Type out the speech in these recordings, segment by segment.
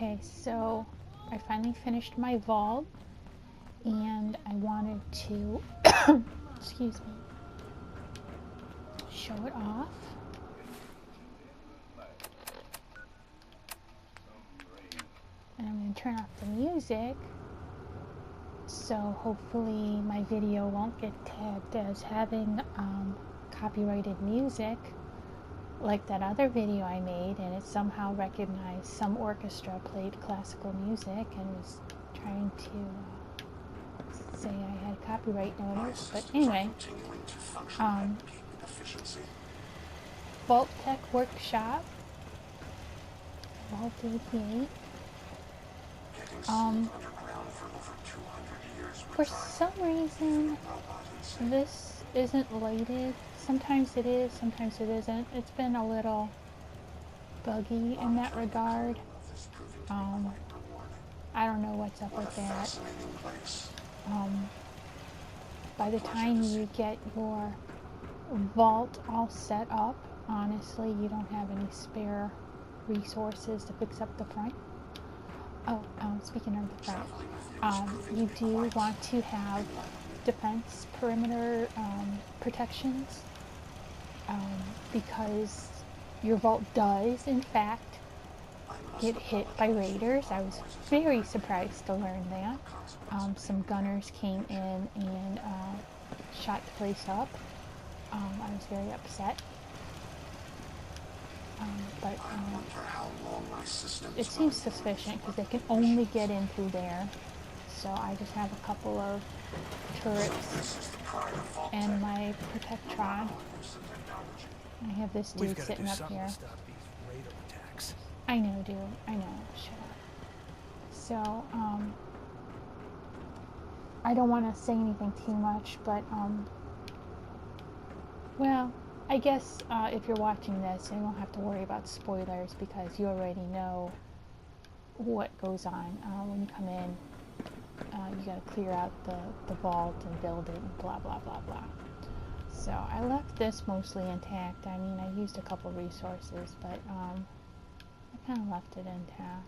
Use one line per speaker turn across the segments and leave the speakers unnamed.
Okay, so I finally finished my vault and I wanted to, excuse me, show it off. And I'm going to turn off the music, so hopefully my video won't get tagged as having copyrighted music like that other video I made, and it somehow recognized some orchestra played classical music and was trying to say I had copyright notice. But anyway, Vault-Tec Workshop, Vault 88. For some reason, this isn't lighted. Sometimes it is, sometimes it isn't. It's been a little buggy in that regard. I don't know what's up with that. By the time you get your vault all set up, honestly, you don't have any spare resources to fix up the front. Oh, speaking of the front, you do want to have defense perimeter protections, because your vault does, in fact, get hit by raiders. I was very surprised to learn that. Some gunners came in and shot the place up. I was very upset. But it seems suspicious because they can only get in through there. So I just have a couple of turrets and my Protectron. I have this dude sitting up here. I know, dude. I know. Shut up. So, I don't want to say anything too much, but, well, I guess if you're watching this, you don't have to worry about spoilers because you already know what goes on. When you come in, you gotta clear out the vault and build it and blah, blah, blah, blah. So I left this mostly intact. I mean, I used a couple resources, but I kind of left it intact.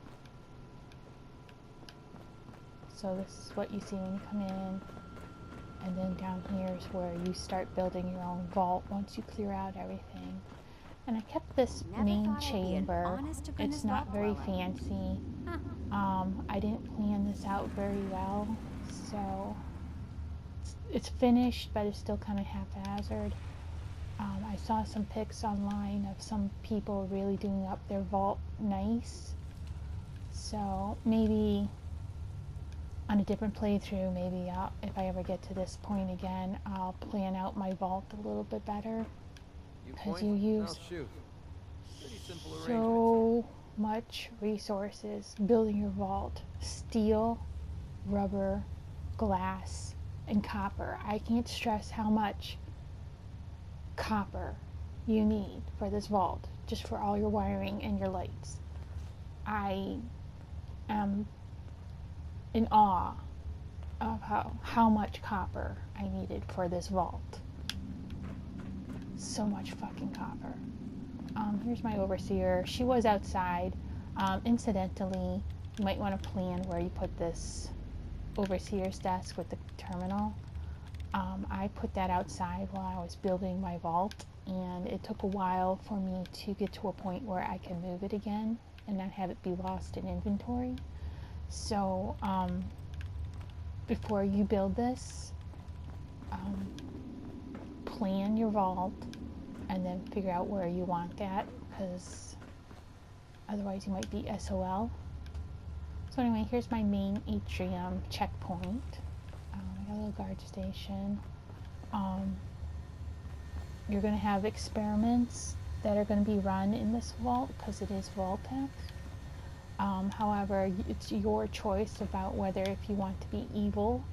So this is what you see when you come in. And then down here is where you start building your own vault once you clear out everything. And I kept this main chamber. It's not very fancy. I didn't plan this out very well, so it's finished, but it's still kind of haphazard. I saw some pics online of some people really doing up their vault nice. So maybe on a different playthrough, maybe if I ever get to this point again, I'll plan out my vault a little bit better. Because you use so much resources building your vault. Steel, rubber, glass, and copper. I can't stress how much copper you need for this vault, just for all your wiring and your lights. I am in awe of how much copper I needed for this vault. So much fucking copper. Here's my overseer. She was outside. Incidentally, you might want to plan where you put this overseer's desk with the terminal. I put that outside while I was building my vault, and it took a while for me to get to a point where I can move it again and not have it be lost in inventory. So before you build this, plan your vault and then figure out where you want that, because otherwise you might be SOL. So anyway, here's my main atrium checkpoint. I got a little guard station. You're going to have experiments that are going to be run in this vault because it is Vault-Tec. However, it's your choice about whether if you want to be evil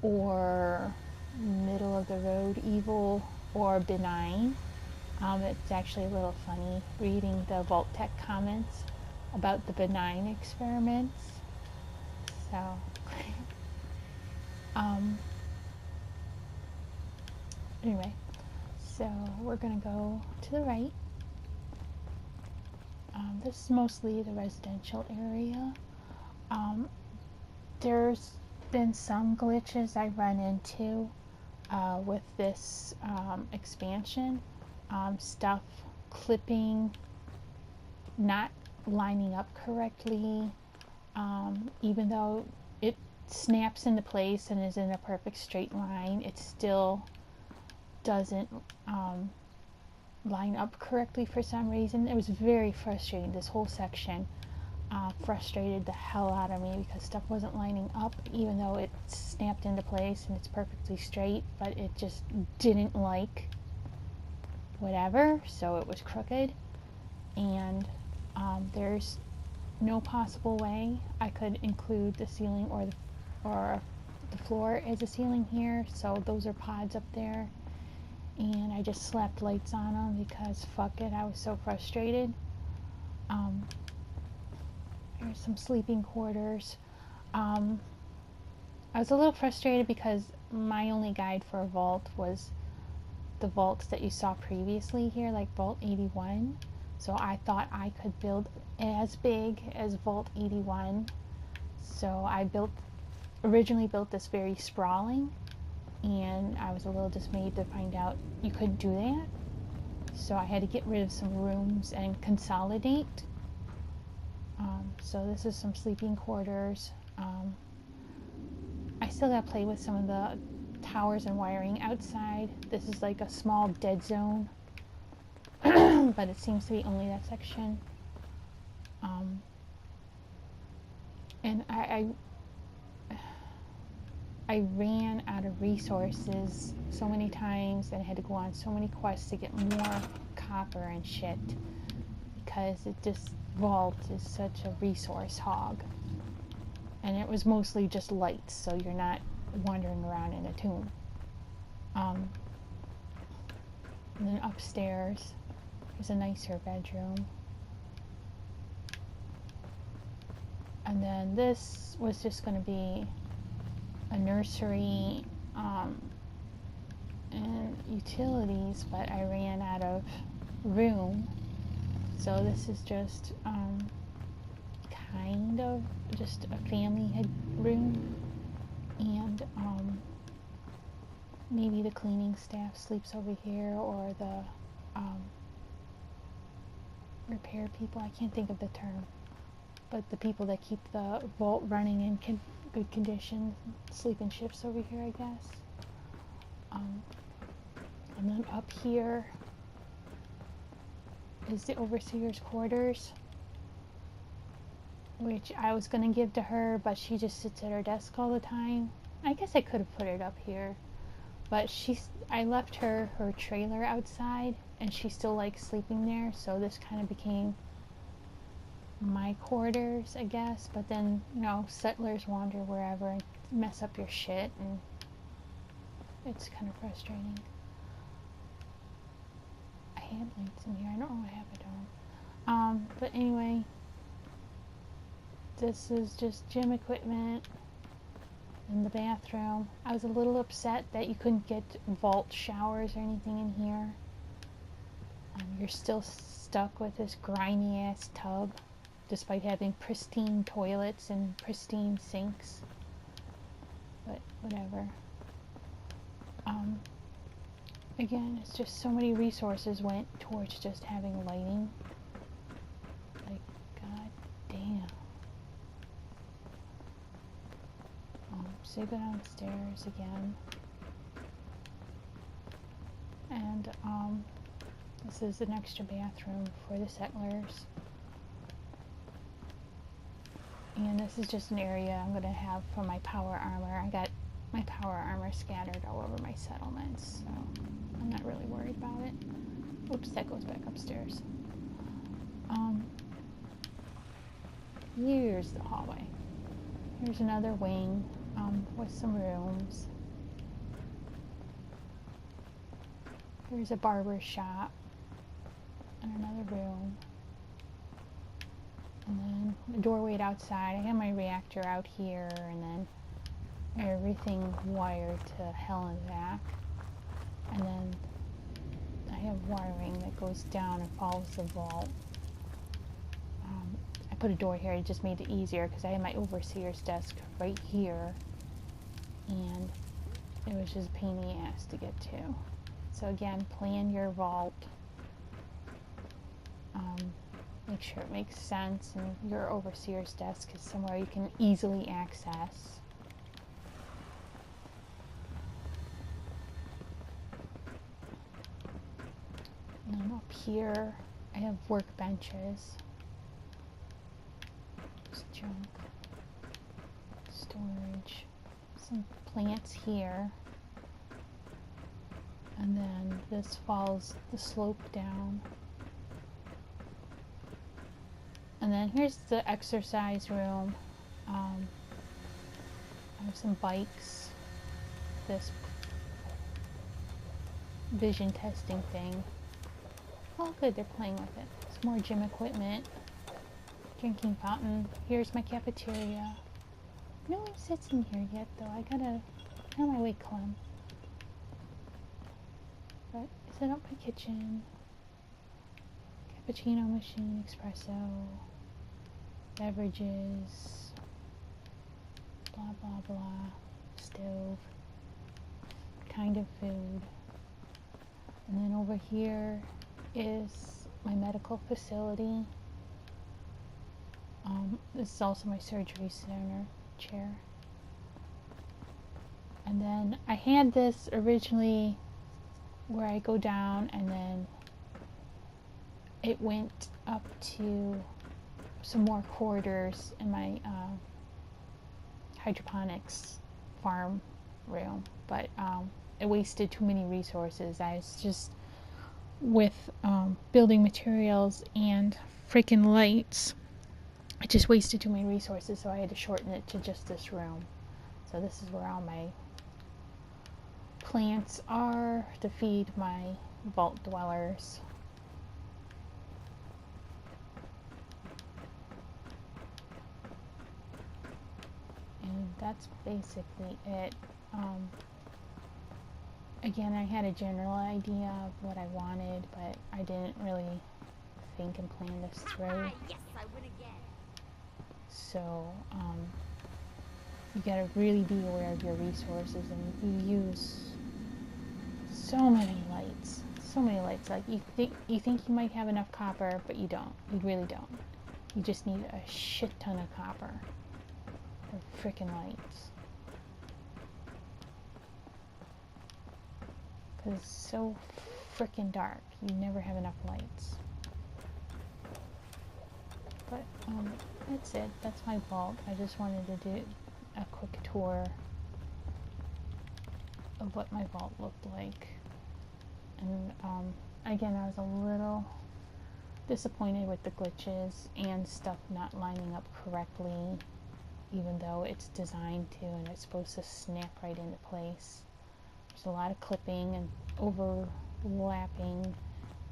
or middle of the road evil or benign. It's actually a little funny reading the Vault-Tec comments about the benign experiments. So, anyway, so we're gonna go to the right. This is mostly the residential area. There's been some glitches I run into with this expansion. Stuff clipping, not lining up correctly, even though it snaps into place and is in a perfect straight line, it still doesn't line up correctly for some reason. It was very frustrating. This whole section frustrated the hell out of me because stuff wasn't lining up, even though it snapped into place and it's perfectly straight, but it just didn't like whatever, so it was crooked. And there's no possible way I could include the ceiling or the floor as a ceiling here, so those are pods up there, and I just slapped lights on them because fuck it, I was so frustrated. Here's some sleeping quarters. I was a little frustrated because my only guide for a vault was the vaults that you saw previously here, like Vault 81. So I thought I could build as big as Vault 81. So I originally built this very sprawling, and I was a little dismayed to find out you couldn't do that. So I had to get rid of some rooms and consolidate. So this is some sleeping quarters. I still gotta play with some of the towers and wiring outside. This is like a small dead zone, but it seems to be only that section. And I ran out of resources so many times, and I had to go on so many quests to get more copper and shit, because this vault is such a resource hog. And it was mostly just lights, so you're not wandering around in a tomb. And then upstairs, there's a nicer bedroom. And then this was just going to be a nursery and utilities, but I ran out of room. So this is just kind of just a family room, and maybe the cleaning staff sleeps over here, or the repair people, I can't think of the term, but the people that keep the vault running in good condition sleep in shifts over here, I guess. And then up here is the overseer's quarters, which I was going to give to her, but she just sits at her desk all the time. I guess I could have put it up here, but I left her trailer outside, and she still likes sleeping there, so this kind of became my quarters, I guess. But then, you know, settlers wander wherever and mess up your shit, and it's kind of frustrating. I had lights in here, I don't know what happened to them. But anyway, this is just gym equipment in the bathroom. I was a little upset that you couldn't get vault showers or anything in here. You're still stuck with this grimy ass tub, despite having pristine toilets and pristine sinks. But whatever. Again, it's just so many resources went towards just having lighting. Like, god damn. So you go downstairs again. And this is an extra bathroom for the settlers. And this is just an area I'm going to have for my power armor. I got my power armor scattered all over my settlements, so I'm not really worried about it. Oops, that goes back upstairs. Here's the hallway. Here's another wing with some rooms. There's a barber shop and another room. And then the doorway outside. I have my reactor out here, and then everything wired to hell and back. And then I have wiring that goes down and follows the vault. put a door here. It just made it easier because I had my overseer's desk right here, and it was just a pain in the ass to get to. So again, plan your vault. Make sure it makes sense, and your overseer's desk is somewhere you can easily access. And then up here, I have workbenches. Just junk. Storage. Some plants here. And then this follows the slope down. And then here's the exercise room. I have some bikes. This vision testing thing. Oh good, they're playing with it. Some more gym equipment. Drinking fountain. Here's my cafeteria. No one sits in here yet though. I gotta on my way, Clem. But set up my kitchen. Cappuccino machine, espresso, beverages, blah blah blah, stove, kind of food. And then over here is my medical facility. This is also my surgery center chair. And then I had this originally where I go down and then it went up to some more corridors in my hydroponics farm room, but it wasted too many resources. I was just with building materials and freaking lights. It just wasted too many resources, so I had to shorten it to just this room. So this is where all my plants are to feed my vault dwellers. And that's basically it. Again, I had a general idea of what I wanted, but I didn't really think and plan this through.
Yes, I win again.
So, you gotta really be aware of your resources, and you use so many lights. So many lights. Like, you think you might have enough copper, but you don't. You really don't. You just need a shit ton of copper. Or frickin' lights. Because it's so frickin' dark. You never have enough lights. But, that's it. That's my vault. I just wanted to do a quick tour of what my vault looked like. And, again, I was a little disappointed with the glitches and stuff not lining up correctly, even though it's designed to and it's supposed to snap right into place. There's a lot of clipping and overlapping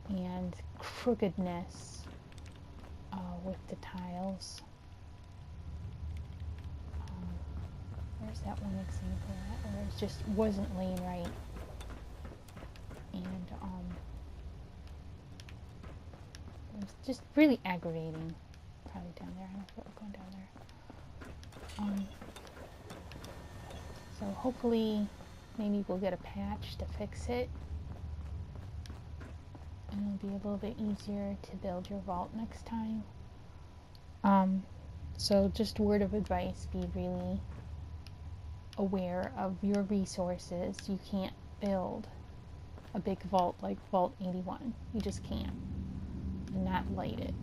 and crookedness with the tiles. Where's that one example at where it just wasn't laying right? And it was just really aggravating. Probably down there. I don't know if we're going down there. So hopefully maybe we'll get a patch to fix it. And it'll be a little bit easier to build your vault next time. So just word of advice, be really aware of your resources. You can't build a big vault like Vault 81. You just can't. And not light it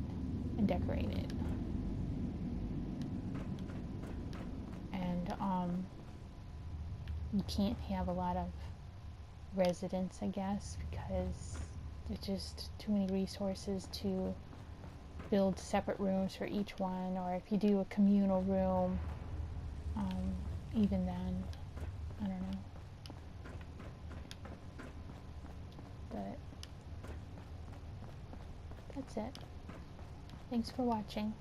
and decorate it. And you can't have a lot of residents, I guess, because there's just too many resources to build separate rooms for each one, or if you do a communal room, even then, I don't know. But that's it. Thanks for watching.